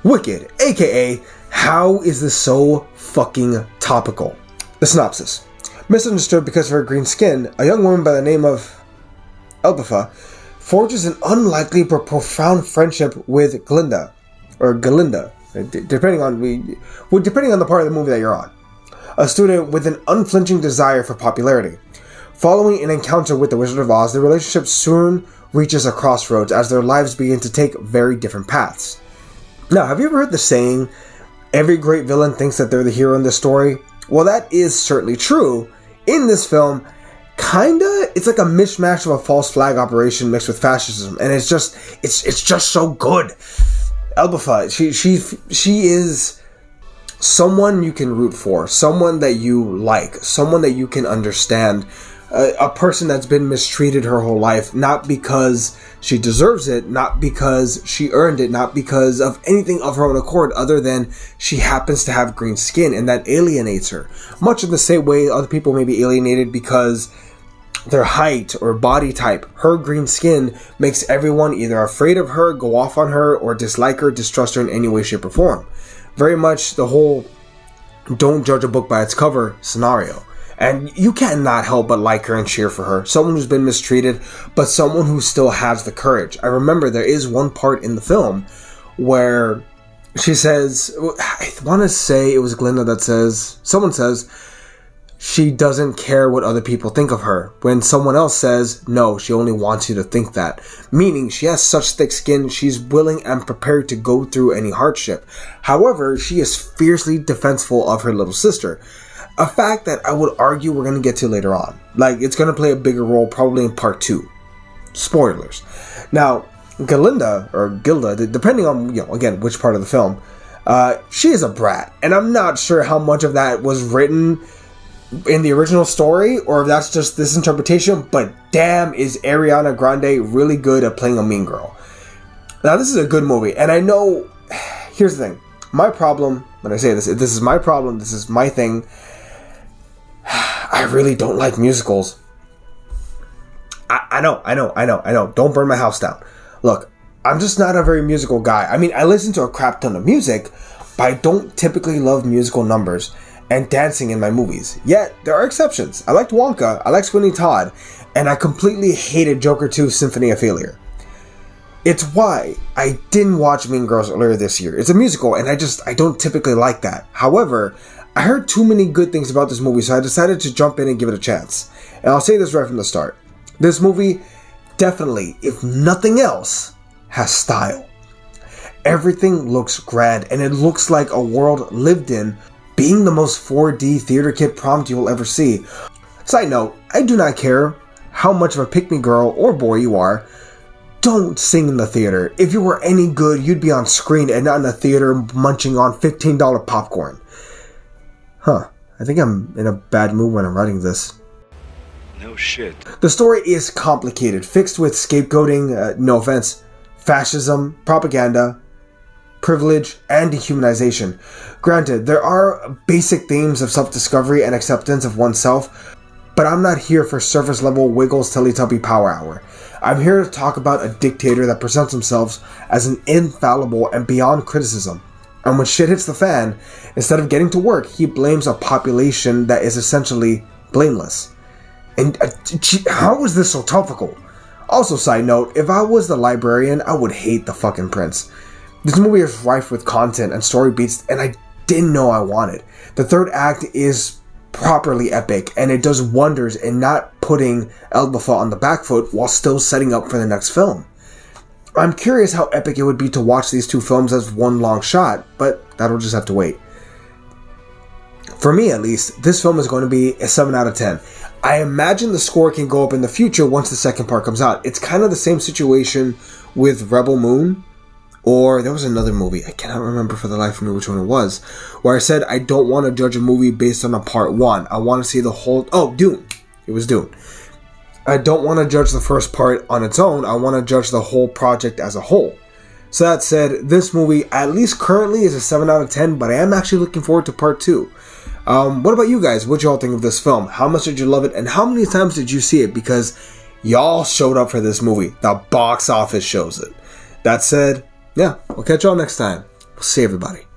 Wicked, aka how is this so fucking topical? The synopsis. Misunderstood because of her green skin, a young woman by the name of Elbapha forges an unlikely but profound friendship with Glinda, or Galinda, depending on the part of the movie that you're on. A student with an unflinching desire for popularity. Following an encounter with the Wizard of Oz, the relationship soon reaches a crossroads as their lives begin to take very different paths. Now, have you ever heard the saying, every great villain thinks that they're the hero in this story? Well, that is certainly true. In this film, it's like a mishmash of a false flag operation mixed with fascism, and it's just so good. Elbapha, she is someone you can root for, someone that you like, someone that you can understand, a person that's been mistreated her whole life, not because she deserves it, not because she earned it, not because of anything of her own accord other than she happens to have green skin, and that alienates her. Much in the same way other people may be alienated because their height or body type. Her green skin makes everyone either afraid of her, go off on her, or dislike her, distrust her in any way, shape, or form. Very much the whole don't judge a book by its cover scenario. And you cannot help but like her and cheer for her. Someone who's been mistreated, but someone who still has the courage. I remember there is one part in the film where she says, I want to say it was Glinda that says, someone says, she doesn't care what other people think of her. When someone else says, no, she only wants you to think that. Meaning she has such thick skin, she's willing and prepared to go through any hardship. However, she is fiercely defensive of her little sister. A fact that I would argue we're going to get to later on. Like, it's going to play a bigger role probably in part 2. Spoilers. Now, Galinda, or Gilda, depending on, again, which part of the film, she is a brat. And I'm not sure how much of that was written in the original story, or if that's just this interpretation, but damn is Ariana Grande really good at playing a mean girl. Now, this is a good movie, and I know, here's the thing, my problem, when I say this is my problem, this is my thing, I really don't like musicals. I know, don't burn my house down. Look, I'm just not a very musical guy. I mean, I listen to a crap ton of music, but I don't typically love musical numbers and dancing in my movies. Yet, there are exceptions. I liked Wonka, I liked Sweeney Todd, and I completely hated Joker 2 Symphony of Failure. It's why I didn't watch Mean Girls earlier this year. It's a musical, and I don't typically like that. However, I heard too many good things about this movie, so I decided to jump in and give it a chance. And I'll say this right from the start. This movie definitely, if nothing else, has style. Everything looks grand, and it looks like a world lived in, being the most 4D theater kid prompt you'll ever see. Side note, I do not care how much of a pick-me girl or boy you are, don't sing in the theater. If you were any good, you'd be on screen and not in a theater munching on $15 popcorn. I think I'm in a bad mood when I'm writing this. No shit. The story is complicated, fixed with scapegoating, no offense, fascism, propaganda, privilege, and dehumanization. Granted, there are basic themes of self-discovery and acceptance of oneself, but I'm not here for surface-level Wiggles Teletubby Power Hour. I'm here to talk about a dictator that presents himself as an infallible and beyond criticism. And when shit hits the fan, instead of getting to work, he blames a population that is essentially blameless. And how is this so topical? Also, side note, if I was the librarian, I would hate the fucking prince. This movie is rife with content and story beats, and I didn't know I wanted. The third act is properly epic, and it does wonders in not putting Elbapha on the back foot while still setting up for the next film. I'm curious how epic it would be to watch these two films as one long shot, but that'll just have to wait. For me, at least, this film is going to be a 7 out of 10. I imagine the score can go up in the future once the second part comes out. It's kind of the same situation with Rebel Moon, or there was another movie, I cannot remember for the life of me which one it was, where I said I don't want to judge a movie based on a part 1. I want to see the whole... Oh, Dune. It was Dune. I don't want to judge the first part on its own. I want to judge the whole project as a whole. So that said, this movie, at least currently, is a 7 out of 10, but I am actually looking forward to part 2. What about you guys? What y'all think of this film? How much did you love it? And how many times did you see it? Because y'all showed up for this movie. The box office shows it. That said, yeah, we'll catch y'all next time We'll see everybody.